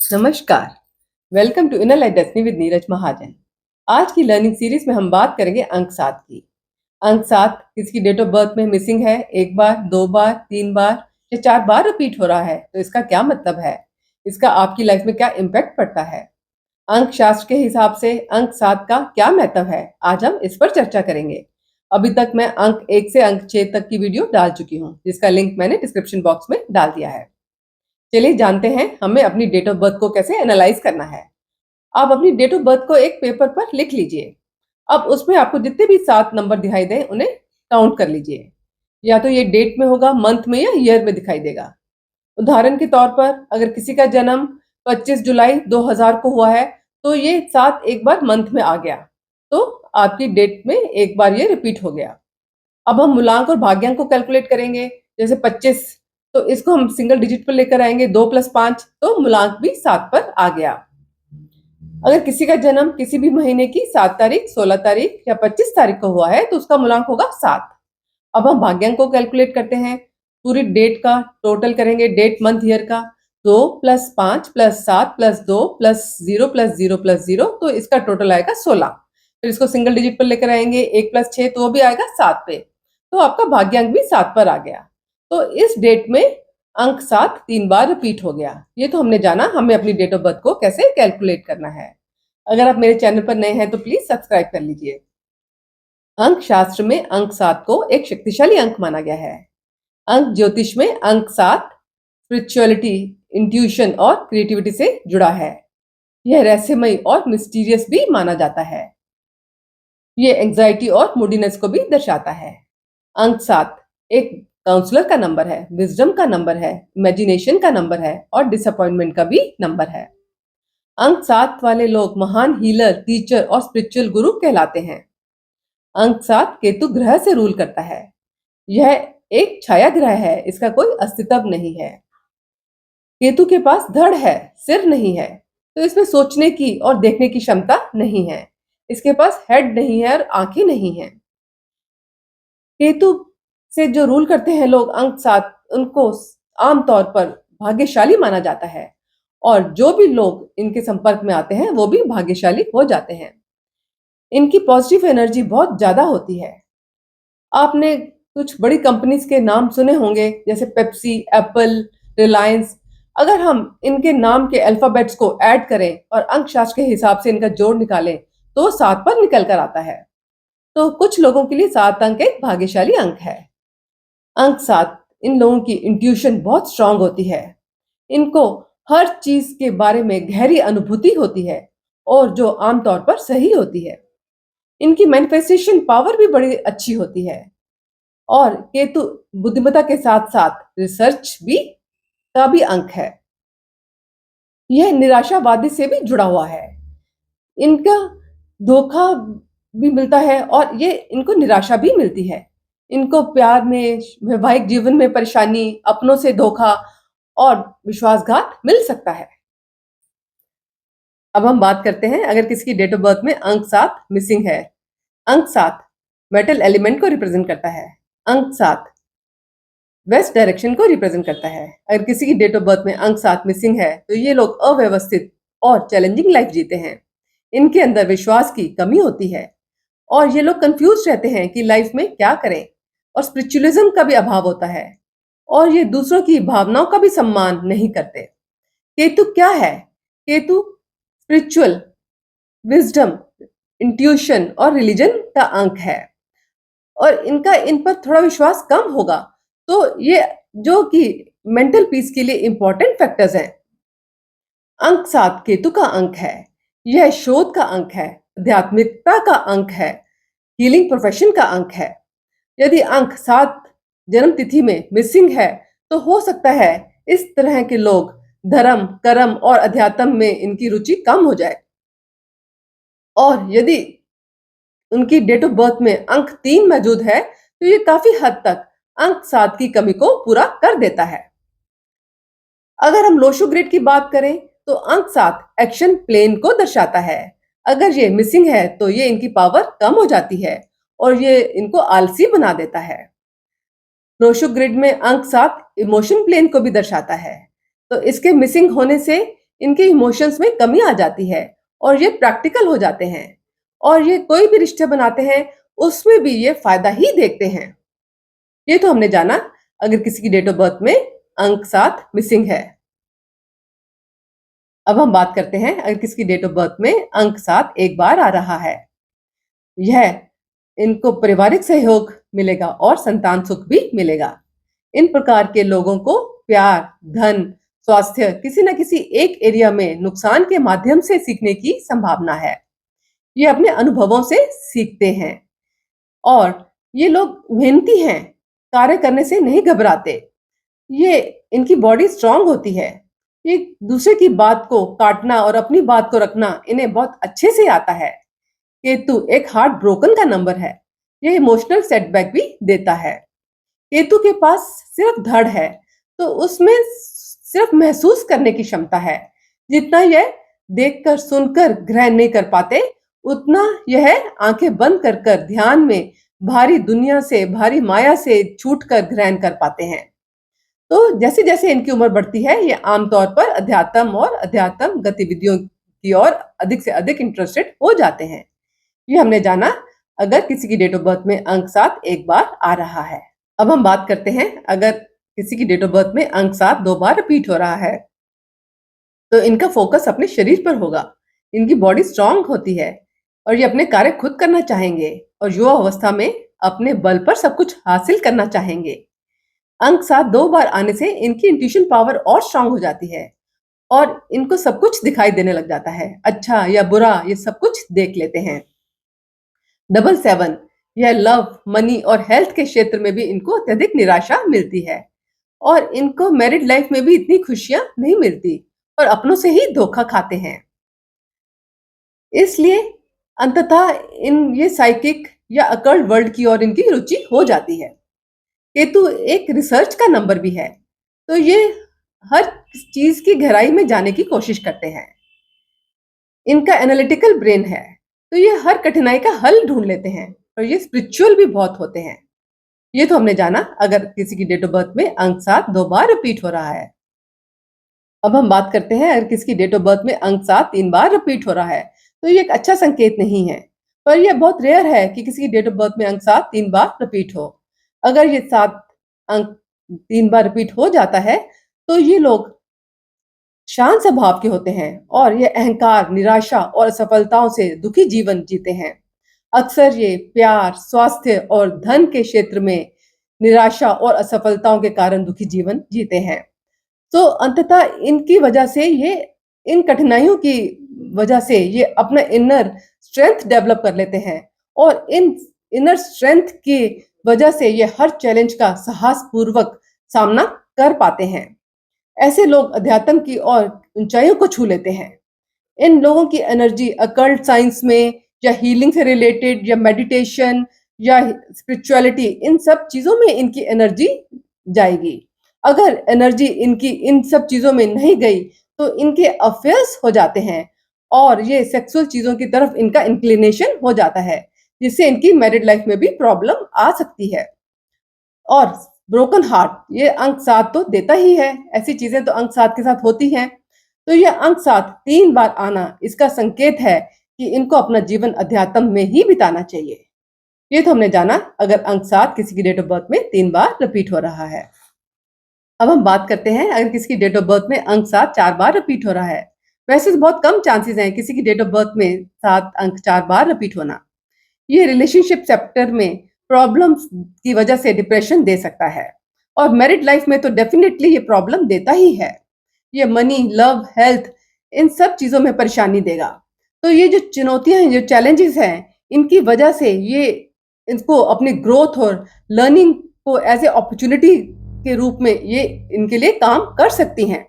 नमस्कार। Welcome to inner light destiny with Neeraj Mahajan. आज की लर्निंग सीरीज में हम बात करेंगे अंक 7 की। अंक 7 किसकी डेट ऑफ बर्थ में मिसिंग है, एक बार, दो बार, तीन बार या चार बार रिपीट हो रहा है, तो इसका क्या मतलब है, इसका आपकी लाइफ में क्या इम्पैक्ट पड़ता है। अंक शास्त्र के हिसाब से अंक 7 का क्या महत्व है, आज हम इस पर चर्चा करेंगे। अभी तक मैं अंक 1 से अंक 6 तक की वीडियो डाल चुकी हूँ, जिसका लिंक मैंने डिस्क्रिप्शन बॉक्स में डाल दिया है। चलिए जानते हैं हमें अपनी डेट ऑफ बर्थ को कैसे एनालाइज करना है। आप अपनी डेट ऑफ बर्थ को एक पेपर पर लिख लीजिए। अब उसमें आपको जितने भी 7 नंबर दिखाई दें उन्हें काउंट कर लीजिए। या तो ये डेट में होगा, मंथ में या ईयर में दिखाई देगा। उदाहरण के तौर पर अगर किसी का जन्म 25 जुलाई 2000 को हुआ है, तो ये 7 एक बार मंथ में आ गया, तो आपकी डेट में एक बार ये रिपीट हो गया। अब हम मूलांक और भाग्यांक को कैलकुलेट करेंगे। जैसे 25, तो इसको हम सिंगल डिजिट पर लेकर आएंगे, 2 + 5, तो मूलांक भी 7 पर आ गया। अगर किसी का जन्म किसी भी महीने की 7 तारीख, 16 तारीख या 25 तारीख को हुआ है, तो उसका मूलांक होगा 7। अब हम भाग्यांक को कैलकुलेट करते हैं। पूरी डेट का टोटल करेंगे, डेट मंथ ईयर का। 2 + 5 + 7 + 2 + 0 + 0 + 0, तो इसका टोटल आएगा 16। फिर इसको सिंगल डिजिट पर लेकर आएंगे, 1 + 6, तो वो भी आएगा 7 पे। तो आपका भाग्यांक भी 7 पर आ गया। तो इस डेट में अंक 7 3 बार रिपीट हो गया। ये तो हमने जाना हमें अपनी डेट ऑफ बर्थ को कैसे कैलकुलेट करना है। अगर आप मेरे चैनल पर नए हैं तो प्लीज सब्सक्राइब कर लीजिए। अंक शास्त्र में अंक 7 को एक शक्तिशाली अंक माना गया है। अंक ज्योतिष में अंक 7 स्पिरिचुअलिटी, इंट्यूशन और क्रिएटिविटी से जुड़ा है। यह रहस्यमय और मिस्टीरियस भी माना जाता है। ये एंजाइटी और मूडीनेस को भी दर्शाता है। अंक 7 एक काउंसलर का नंबर है, विजडम का नंबर है, इमेजिनेशन का नंबर है और डिसअपॉइंटमेंट का भी नंबर है। अंक 7 वाले लोग महान हीलर, टीचर और स्पिरिचुअल गुरु कहलाते हैं। अंक 7 केतु ग्रह से रूल करता है। यह एक छाया ग्रह है, इसका कोई अस्तित्व नहीं है। केतु के पास धड़ है, सिर नहीं है, तो इसमें सोचने की और देखने की क्षमता नहीं है। इसके पास हेड नहीं है और आंखें नहीं है। केतु से जो रूल करते हैं लोग अंक 7, उनको आमतौर पर भाग्यशाली माना जाता है, और जो भी लोग इनके संपर्क में आते हैं वो भी भाग्यशाली हो जाते हैं। इनकी पॉजिटिव एनर्जी बहुत ज्यादा होती है। आपने कुछ बड़ी कंपनीज के नाम सुने होंगे, जैसे पेप्सी, एप्पल, रिलायंस। अगर हम इनके नाम के अल्फाबेट्स को ऐड करें और अंक शास्त्र के हिसाब से इनका जोड़ निकालें, तो 7 पर निकल कर आता है। तो कुछ लोगों के लिए 7 अंक एक भाग्यशाली अंक है। अंक 7 इन लोगों की इंट्यूशन बहुत स्ट्रांग होती है। इनको हर चीज के बारे में गहरी अनुभूति होती है, और जो आमतौर पर सही होती है। इनकी मैनिफेस्टेशन पावर भी बड़ी अच्छी होती है। और केतु बुद्धिमत्ता के साथ साथ रिसर्च भी का भी अंक है। यह निराशावादी से भी जुड़ा हुआ है। इनका धोखा भी मिलता है और ये इनको निराशा भी मिलती है। इनको प्यार में, वैवाहिक जीवन में परेशानी, अपनों से धोखा और विश्वासघात मिल सकता है। अब हम बात करते हैं अगर किसी की डेट ऑफ बर्थ में अंक 7 मिसिंग है। अंक 7 मेटल एलिमेंट को रिप्रेजेंट करता है। अंक 7 वेस्ट डायरेक्शन को रिप्रेजेंट करता है। अगर किसी की डेट ऑफ बर्थ में अंक 7 मिसिंग है, तो ये लोग अव्यवस्थित और चैलेंजिंग लाइफ जीते हैं। इनके अंदर विश्वास की कमी होती है, और ये लोग कंफ्यूज रहते हैं कि लाइफ में क्या करें, और स्पिरिचुअलिज्म का भी अभाव होता है, और ये दूसरों की भावनाओं का भी सम्मान नहीं करते। केतु क्या है? केतु स्पिरिचुअल, विजडम, इंट्यूशन और रिलीजन का अंक है, और इनका इन पर थोड़ा विश्वास कम होगा। तो ये जो कि मेंटल पीस के लिए इंपॉर्टेंट फैक्टर्स हैं। अंक 7 केतु का अंक है। यह शोध का अंक है, आध्यात्मिकता का अंक है, हीलिंग प्रोफेशन का अंक है। यदि अंक 7 जन्म तिथि में मिसिंग है, तो हो सकता है इस तरह के लोग धर्म, कर्म और अध्यात्म में इनकी रुचि कम हो जाए। और यदि उनकी डेट ऑफ बर्थ में अंक 3 मौजूद है, तो ये काफी हद तक अंक 7 की कमी को पूरा कर देता है। अगर हम लोशो ग्रिड की बात करें, तो अंक 7 एक्शन प्लेन को दर्शाता है। अगर ये मिसिंग है, तो ये इनकी पावर कम हो जाती है और ये इनको आलसी बना देता है। लोशो ग्रिड में अंक 7 इमोशन प्लेन को भी दर्शाता है, तो इसके मिसिंग होने से इनके इमोशंस में कमी आ जाती है और ये प्रैक्टिकल हो जाते हैं और ये कोई भी रिश्ते बनाते हैं उसमें भी ये फायदा ही देखते हैं। ये तो हमने जाना अगर किसी की डेट ऑफ बर्थ में अंक 7 मिसिंग है। अब हम बात करते हैं अगर किसी की डेट ऑफ बर्थ में अंक 7 एक बार आ रहा है। यह इनको पारिवारिक सहयोग मिलेगा और संतान सुख भी मिलेगा। इन प्रकार के लोगों को प्यार, धन, स्वास्थ्य किसी न किसी एक एरिया में नुकसान के माध्यम से सीखने की संभावना है। ये अपने अनुभवों से सीखते हैं और ये लोग मेहनती हैं, कार्य करने से नहीं घबराते। ये इनकी बॉडी स्ट्रांग होती है। ये दूसरे की बात को काटना और अपनी बात को रखना इन्हें बहुत अच्छे से आता है। केतु एक हार्ट ब्रोकन का नंबर है। ये इमोशनल सेटबैक भी देता है। केतु के पास सिर्फ धड़ है, तो उसमें सिर्फ महसूस करने की क्षमता है। जितना यह देखकर सुनकर ग्रहण नहीं कर पाते, उतना यह आंखें बंद कर कर ध्यान में भारी दुनिया से, भारी माया से छूटकर ग्रहण कर पाते हैं। तो जैसे जैसे इनकी उम्र बढ़ती है, ये आमतौर पर अध्यात्म गतिविधियों की ओर अधिक से अधिक इंटरेस्टेड हो जाते हैं। ये हमने जाना अगर किसी की डेट ऑफ बर्थ में अंक 7 एक बार आ रहा है। अब हम बात करते हैं अगर किसी की डेट ऑफ बर्थ में अंक 7 दो बार रिपीट हो रहा है, तो इनका फोकस अपने शरीर पर होगा। इनकी बॉडी स्ट्रांग होती है और ये अपने कार्य खुद करना चाहेंगे और युवा अवस्था में अपने बल पर सब कुछ हासिल करना चाहेंगे। अंक 7 दो बार आने से इनकी इंट्यूशन पावर और स्ट्रांग हो जाती है और इनको सब कुछ दिखाई देने लग जाता है। अच्छा या बुरा ये सब कुछ देख लेते हैं। 7 यह लव, मनी और हेल्थ के क्षेत्र में भी इनको अत्यधिक निराशा मिलती है और इनको मैरिड लाइफ में भी इतनी खुशियां नहीं मिलती और अपनों से ही धोखा खाते हैं। इसलिए अंततः ये साइकिक या अकल्ट वर्ल्ड की ओर इनकी रुचि हो जाती है। केतु एक रिसर्च का नंबर भी है, तो ये हर चीज की गहराई में जाने की कोशिश करते हैं। इनका एनालिटिकल ब्रेन है, तो ये हर कठिनाई का हल ढूंढ लेते हैं और ये स्पिरिचुअल भी बहुत होते हैं। ये तो हमने जाना अगर किसी की डेट ऑफ बर्थ में अंक 7 दो बार रिपीट हो रहा है। अब हम बात करते हैं अगर किसी की डेट ऑफ बर्थ में अंक 7 तीन बार रिपीट हो रहा है, तो ये एक अच्छा संकेत नहीं है। पर यह बहुत रेयर है कि किसी की डेट ऑफ बर्थ में अंक 7 तीन बार रिपीट हो। अगर ये 7 अंक 3 बार रिपीट हो जाता है, तो ये लोग शांत स्वभाव के होते हैं और ये अहंकार, निराशा और असफलताओं से दुखी जीवन जीते हैं। अक्सर ये प्यार, स्वास्थ्य और धन के क्षेत्र में निराशा और असफलताओं के कारण दुखी जीवन जीते हैं। तो अंततः इनकी वजह से ये इन कठिनाइयों की वजह से ये अपना इनर स्ट्रेंथ डेवलप कर लेते हैं और इन इनर स्ट्रेंथ की वजह से ये हर चैलेंज का साहस पूर्वक सामना कर पाते हैं। ऐसे लोग अध्यात्म की और ऊंचाइयों को छू लेते हैं। इन लोगों की एनर्जी अकल्ट साइंस में या हीलिंग से रिलेटेड या मेडिटेशन या स्पिरिचुअलिटी, इन सब चीजों में इनकी एनर्जी जाएगी। अगर एनर्जी इनकी इन सब चीजों में नहीं गई, तो इनके अफेयर्स हो जाते हैं और ये सेक्सुअल चीजों की तरफ इनका इंक्लिनेशन हो जाता है, जिससे इनकी मैरिड लाइफ में भी प्रॉब्लम आ सकती है। और ब्रोकन हार्ट ये अंक 7 तो देता ही है, ऐसी चीजें तो अंक 7 के साथ होती हैं। तो ये अंक 7 तीन बार आना इसका संकेत है कि इनको अपना जीवन अध्यात्म में ही बिताना चाहिए। ये तो हमने जाना अगर अंक 7 किसी की डेट ऑफ बर्थ में 3 बार रिपीट हो रहा है। अब हम बात करते हैं अगर किसी की डेट ऑफ बर्थ में अंक 7 4 बार रिपीट हो रहा है। वैसे तो बहुत कम चांसेस हैं किसी की डेट ऑफ बर्थ में 7 अंक 4 बार रिपीट होना। ये रिलेशनशिप चैप्टर में प्रॉब्लम्स की वजह से डिप्रेशन दे सकता है और मैरिड लाइफ में तो डेफिनेटली ये प्रॉब्लम देता ही है। ये मनी, लव, हेल्थ, इन सब चीजों में परेशानी देगा। तो ये जो चुनौतियां हैं, जो चैलेंजेस हैं, इनकी वजह से ये इनको अपनी ग्रोथ और लर्निंग को एज ए अपॉर्चुनिटी के रूप में ये इनके लिए काम कर सकती हैं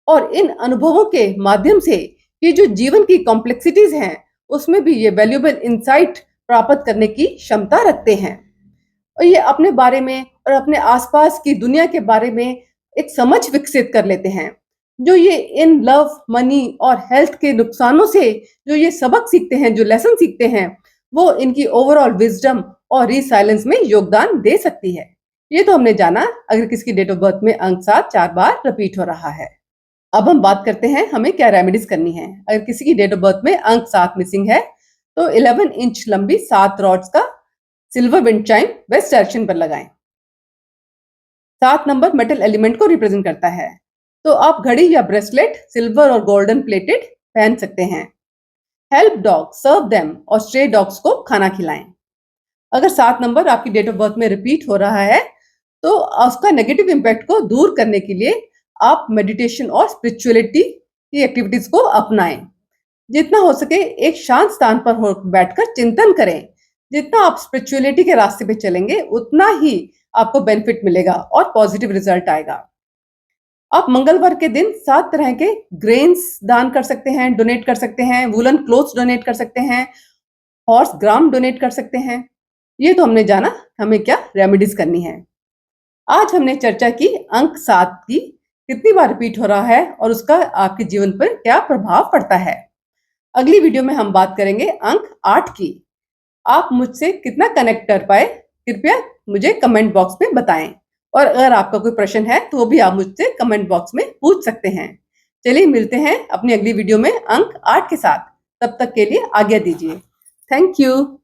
और इन अनुभवों के माध्यम से ये जो जीवन की कॉम्प्लेक्सिटीज हैं, उसमें भी ये वैल्यूएबल इंसाइट प्राप्त करने की क्षमता रखते हैं और ये अपने बारे में और अपने आसपास की दुनिया के बारे में एक समझ विकसित कर लेते हैं। जो ये इन लव, मनी और हेल्थ के नुकसानों से जो ये सबक सीखते हैं, जो लेसन सीखते हैं, वो इनकी ओवरऑल विजडम और रिसाइलेंस में योगदान दे सकती है। ये तो हमने जाना अगर किसकी डेट ऑफ बर्थ में अंक 7 4 बार रिपीट हो रहा है। अब हम बात करते हैं हमें क्या रेमेडीज करनी है। अगर किसी की डेट ऑफ बर्थ में अंक 7 मिसिंग है तो 11 इंच लंबी 7 रॉड्स का silver wind chime west direction पर लगाएं। 7 नंबर मेटल एलिमेंट को रिप्रेजेंट करता है, तो आप घड़ी या ब्रेसलेट सिल्वर और गोल्डन प्लेटेड पहन सकते हैं। हेल्प डॉग सर्व देम और स्ट्रे डॉग्स को खाना खिलाएं। अगर 7 नंबर आपकी डेट ऑफ बर्थ में रिपीट हो रहा है तो उसका नेगेटिव इम्पैक्ट को दूर करने के लिए आप मेडिटेशन और स्पिरिचुअलिटी की एक्टिविटीज को अपनाएं। जितना हो सके एक शांत स्थान पर बैठकर चिंतन करें। जितना आप स्पिरिचुअलिटी के रास्ते पे चलेंगे उतना ही आपको बेनिफिट मिलेगा और पॉजिटिव रिजल्ट आएगा। आप मंगलवार के दिन 7 तरह के ग्रेन्स दान कर सकते हैं, डोनेट कर सकते हैं, वूलन क्लोथ्स डोनेट कर सकते हैं, हॉर्स ग्राम डोनेट कर सकते हैं। ये तो हमने जाना हमें क्या रेमेडीज करनी है। आज हमने चर्चा की अंक 7 की कितनी बार रिपीट हो रहा है और उसका आपके जीवन पर क्या प्रभाव पड़ता है। अगली वीडियो में हम बात करेंगे अंक 8 की। आप मुझसे कितना कनेक्ट कर पाए कृपया मुझे कमेंट बॉक्स में बताएं, और अगर आपका कोई प्रश्न है तो वो भी आप मुझसे कमेंट बॉक्स में पूछ सकते हैं। चलिए मिलते हैं अपनी अगली वीडियो में अंक 8 के साथ। तब तक के लिए आज्ञा दीजिए। Thank you.